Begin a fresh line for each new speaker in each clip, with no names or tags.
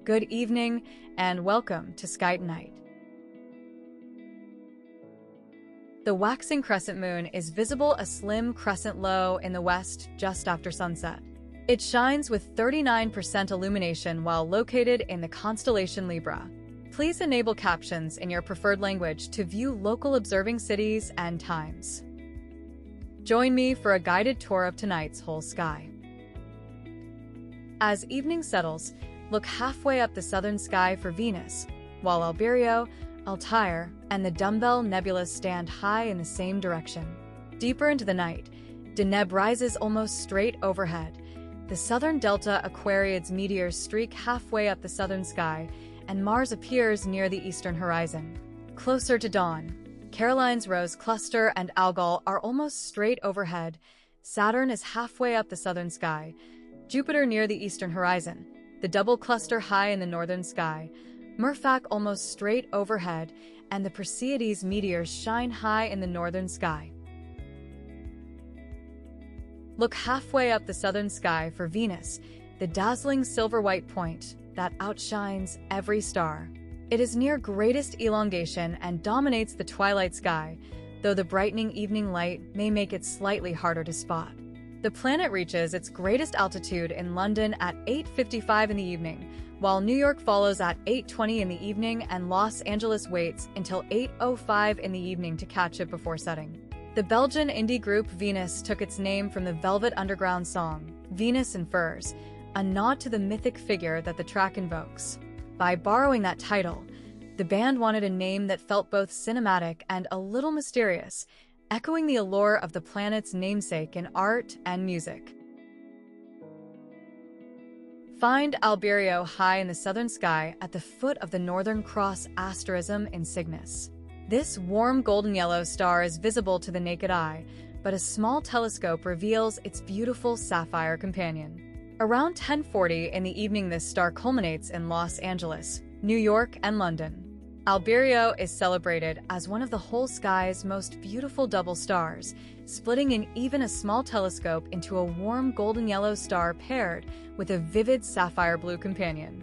good evening, and welcome to Sky Night. The waxing crescent moon is visible, a slim crescent low in the west just after sunset. It shines with 39% illumination while located in the constellation Libra. Please enable captions in your preferred language to view local observing cities and times. Join me for a guided tour of tonight's whole sky. As evening settles, look halfway up the southern sky for Venus, while Albireo, Altair, and the Dumbbell Nebula stand high in the same direction. Deeper into the night, Deneb rises almost straight overhead. The southern Delta Aquariids meteors streak halfway up the southern sky, and Mars appears near the eastern horizon. Closer to dawn, Caroline's Rose Cluster and Algol are almost straight overhead. Saturn is halfway up the southern sky, Jupiter near the eastern horizon, the double cluster high in the northern sky, Merfolk almost straight overhead, and the Perseids meteors shine high in the northern sky. Look halfway up the southern sky for Venus, the dazzling silver-white point that outshines every star. It is near greatest elongation and dominates the twilight sky, though the brightening evening light may make it slightly harder to spot. The planet reaches its greatest altitude in London at 8:55 in the evening, while New York follows at 8:20 in the evening and Los Angeles waits until 8:05 in the evening to catch it before setting. The Belgian indie group Venus took its name from the Velvet Underground song, Venus in Furs, a nod to the mythic figure that the track invokes. By borrowing that title, the band wanted a name that felt both cinematic and a little mysterious, echoing the allure of the planet's namesake in art and music. Find Albireo high in the southern sky at the foot of the Northern Cross asterism in Cygnus. This warm golden yellow star is visible to the naked eye, but a small telescope reveals its beautiful sapphire companion. Around 10:40 in the evening, this star culminates in Los Angeles, New York, and London. Albireo is celebrated as one of the whole sky's most beautiful double stars, splitting in even a small telescope into a warm golden yellow star paired with a vivid sapphire blue companion.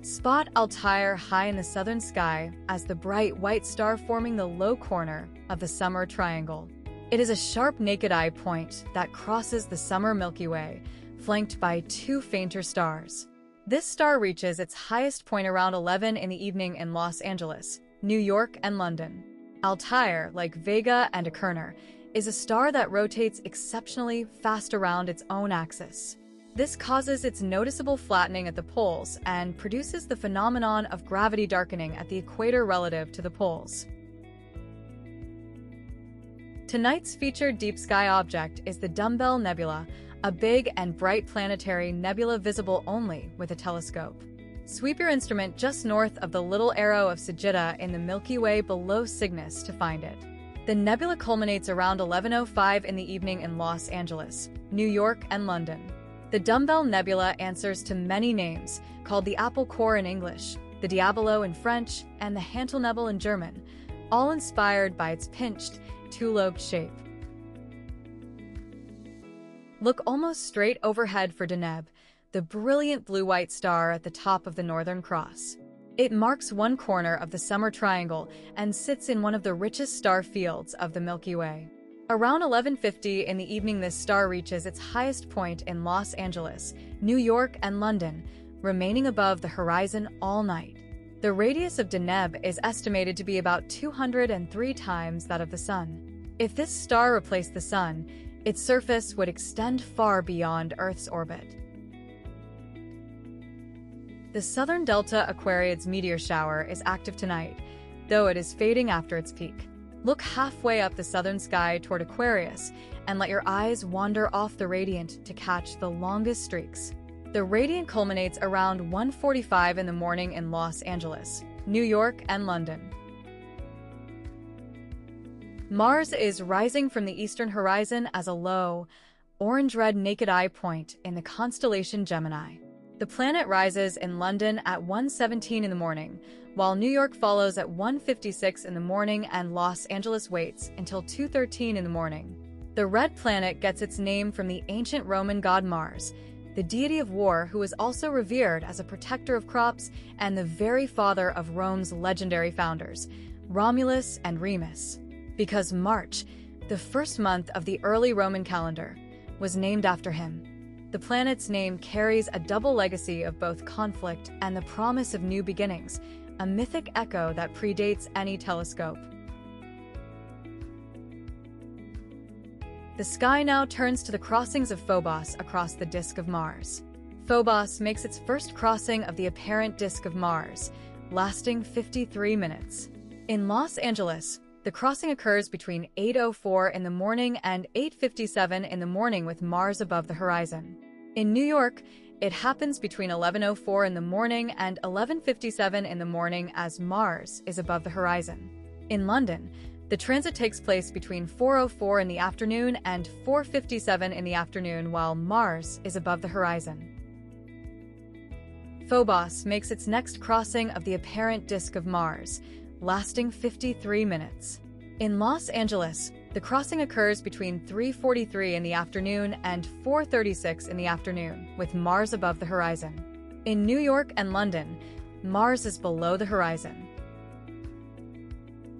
Spot Altair high in the southern sky as the bright white star forming the low corner of the Summer Triangle. It is a sharp naked eye point that crosses the summer Milky Way, flanked by two fainter stars. This star reaches its highest point around 11 in the evening in Los Angeles, New York, and London. Altair, like Vega and Equinor, is a star that rotates exceptionally fast around its own axis. This causes its noticeable flattening at the poles and produces the phenomenon of gravity darkening at the equator relative to the poles. Tonight's featured deep sky object is the Dumbbell Nebula, a big and bright planetary nebula visible only with a telescope. Sweep your instrument just north of the little arrow of Sagitta in the Milky Way below Cygnus to find it. The nebula culminates around 11:05 in the evening in Los Angeles, New York, and London. The Dumbbell Nebula answers to many names, called the Apple Core in English, the Diabolo in French, and the Hantelnebel in German, all inspired by its pinched, two-lobed shape. Look almost straight overhead for Deneb, the brilliant blue-white star at the top of the Northern Cross. It marks one corner of the Summer Triangle and sits in one of the richest star fields of the Milky Way. Around 11:50 in the evening, this star reaches its highest point in Los Angeles, New York, and London, remaining above the horizon all night. The radius of Deneb is estimated to be about 203 times that of the Sun. If this star replaced the Sun, its surface would extend far beyond Earth's orbit. The southern Delta Aquariids meteor shower is active tonight, though it is fading after its peak. Look halfway up the southern sky toward Aquarius and let your eyes wander off the radiant to catch the longest streaks. The radiant culminates around 1:45 in the morning in Los Angeles, New York, and London. Mars is rising from the eastern horizon as a low, orange-red naked eye point in the constellation Gemini. The planet rises in London at 1:17 in the morning, while New York follows at 1:56 in the morning and Los Angeles waits until 2:13 in the morning. The red planet gets its name from the ancient Roman god Mars, the deity of war who was also revered as a protector of crops and the very father of Rome's legendary founders, Romulus and Remus. Because March, the first month of the early Roman calendar, was named after him. The planet's name carries a double legacy of both conflict and the promise of new beginnings, a mythic echo that predates any telescope. The sky now turns to the crossings of Phobos across the disk of Mars. Phobos makes its first crossing of the apparent disk of Mars, lasting 53 minutes. In Los Angeles, the crossing occurs between 8:04 in the morning and 8:57 in the morning with Mars above the horizon. In New York, it happens between 11:04 in the morning and 11:57 in the morning as Mars is above the horizon. In London, the transit takes place between 4:04 in the afternoon and 4:57 in the afternoon while Mars is above the horizon. Phobos makes its next crossing of the apparent disk of Mars, lasting 53 minutes. In Los Angeles, the crossing occurs between 3:43 in the afternoon and 4:36 in the afternoon, with Mars above the horizon. In New York and London, Mars is below the horizon.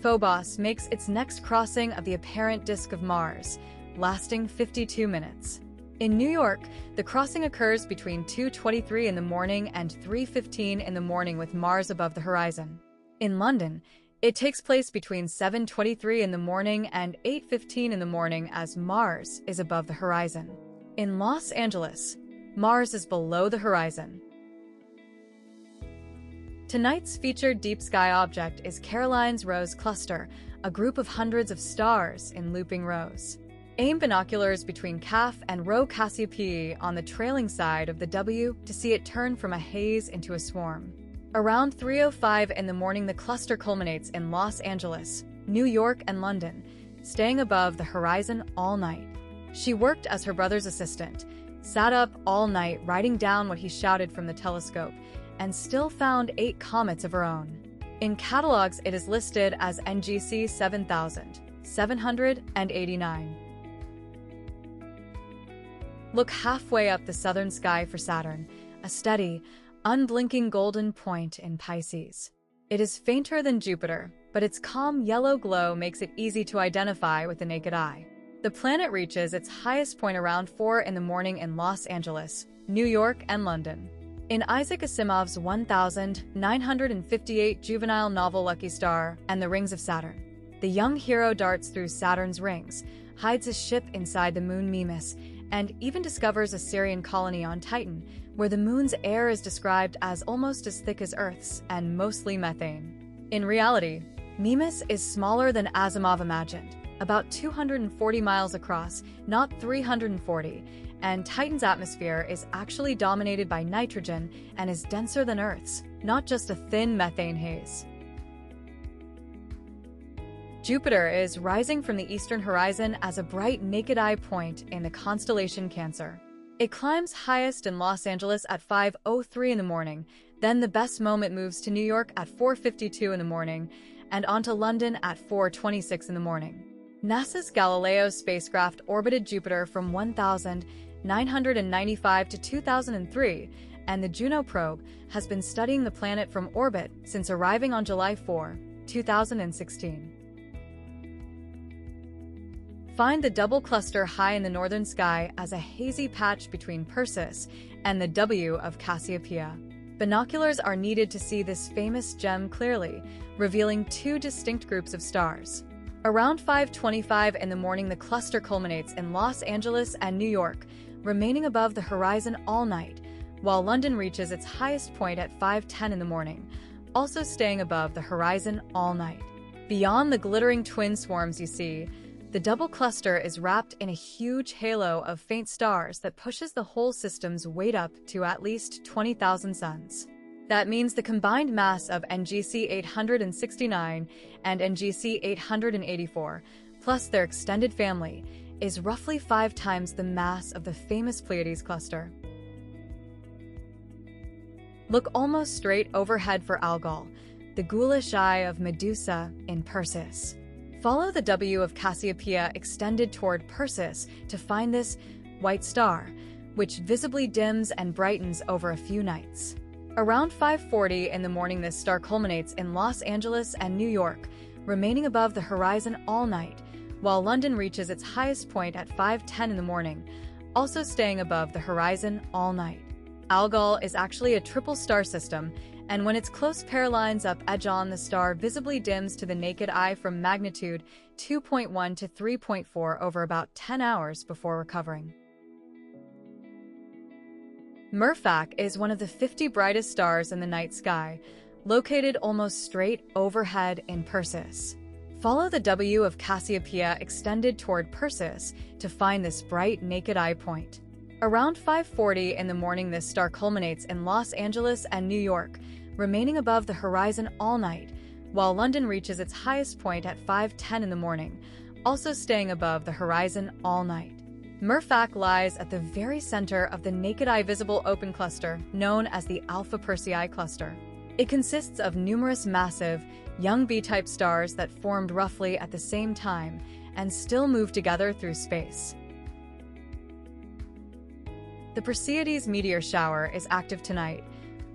Phobos makes its next crossing of the apparent disk of Mars, lasting 52 minutes. In New York, the crossing occurs between 2:23 in the morning and 3:15 in the morning with Mars above the horizon. In London, it takes place between 7:23 in the morning and 8:15 in the morning as Mars is above the horizon. In Los Angeles, Mars is below the horizon. Tonight's featured deep sky object is Caroline's Rose Cluster, a group of hundreds of stars in looping rows. Aim binoculars between Cap and Rho Cassiopeiae on the trailing side of the W to see it turn from a haze into a swarm. Around 3:05 in the morning, the cluster culminates in Los Angeles, New York, and London, staying above the horizon all night. She worked as her brother's assistant, sat up all night writing down what he shouted from the telescope, and still found 8 comets of her own. In catalogs, it is listed as NGC 7789. Look halfway up the southern sky for Saturn, a steady, unblinking golden point in Pisces. It is fainter than Jupiter, but its calm yellow glow makes it easy to identify with the naked eye. The planet reaches its highest point around 4 in the morning in Los Angeles, New York, and London. In Isaac Asimov's 1958 juvenile novel Lucky Star and the Rings of Saturn, the young hero darts through Saturn's rings, hides his ship inside the moon Mimas, and even discovers a Sirian colony on Titan, where the moon's air is described as almost as thick as Earth's and mostly methane. In reality, Mimas is smaller than Asimov imagined, about 240 miles across, not 340, and Titan's atmosphere is actually dominated by nitrogen and is denser than Earth's, not just a thin methane haze. Jupiter is rising from the eastern horizon as a bright naked-eye point in the constellation Cancer. It climbs highest in Los Angeles at 5:03 in the morning, then the best moment moves to New York at 4:52 in the morning, and onto London at 4:26 in the morning. NASA's Galileo spacecraft orbited Jupiter from 1995 to 2003, and the Juno probe has been studying the planet from orbit since arriving on July 4, 2016. Find the double cluster high in the northern sky as a hazy patch between Perseus and the W of Cassiopeia. Binoculars are needed to see this famous gem clearly, revealing 2 distinct groups of stars. Around 5:25 in the morning, the cluster culminates in Los Angeles and New York, remaining above the horizon all night, while London reaches its highest point at 5:10 in the morning, also staying above the horizon all night. Beyond the glittering twin swarms you see, the double cluster is wrapped in a huge halo of faint stars that pushes the whole system's weight up to at least 20,000 suns. That means the combined mass of NGC 869 and NGC 884, plus their extended family, is roughly 5 times the mass of the famous Pleiades cluster. Look almost straight overhead for Algol, the ghoulish eye of Medusa in Perseus. Follow the W of Cassiopeia extended toward Perseus to find this white star, which visibly dims and brightens over a few nights. Around 5:40 in the morning, this star culminates in Los Angeles and New York, remaining above the horizon all night, while London reaches its highest point at 5:10 in the morning, also staying above the horizon all night. Algol is actually a triple star system, and when its close pair lines up edge-on, the star visibly dims to the naked eye from magnitude 2.1 to 3.4 over about 10 hours before recovering. Murphak is one of the 50 brightest stars in the night sky, located almost straight overhead in Perseus. Follow the W of Cassiopeia extended toward Perseus to find this bright naked eye point. Around 5:40 in the morning, this star culminates in Los Angeles and New York, remaining above the horizon all night, while London reaches its highest point at 5:10 in the morning, also staying above the horizon all night. Murphak lies at the very center of the naked eye visible open cluster, known as the Alpha Persei cluster. It consists of numerous massive, young B-type stars that formed roughly at the same time and still move together through space. The Perseids meteor shower is active tonight,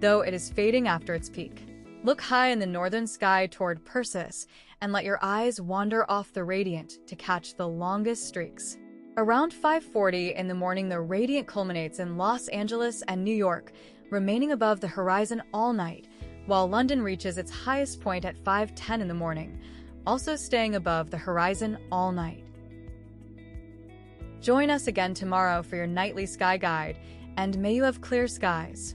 though it is fading after its peak. Look high in the northern sky toward Perseus and let your eyes wander off the radiant to catch the longest streaks. Around 5:40 in the morning, the radiant culminates in Los Angeles and New York, remaining above the horizon all night, while London reaches its highest point at 5:10 in the morning, also staying above the horizon all night. Join us again tomorrow for your nightly sky guide, and may you have clear skies.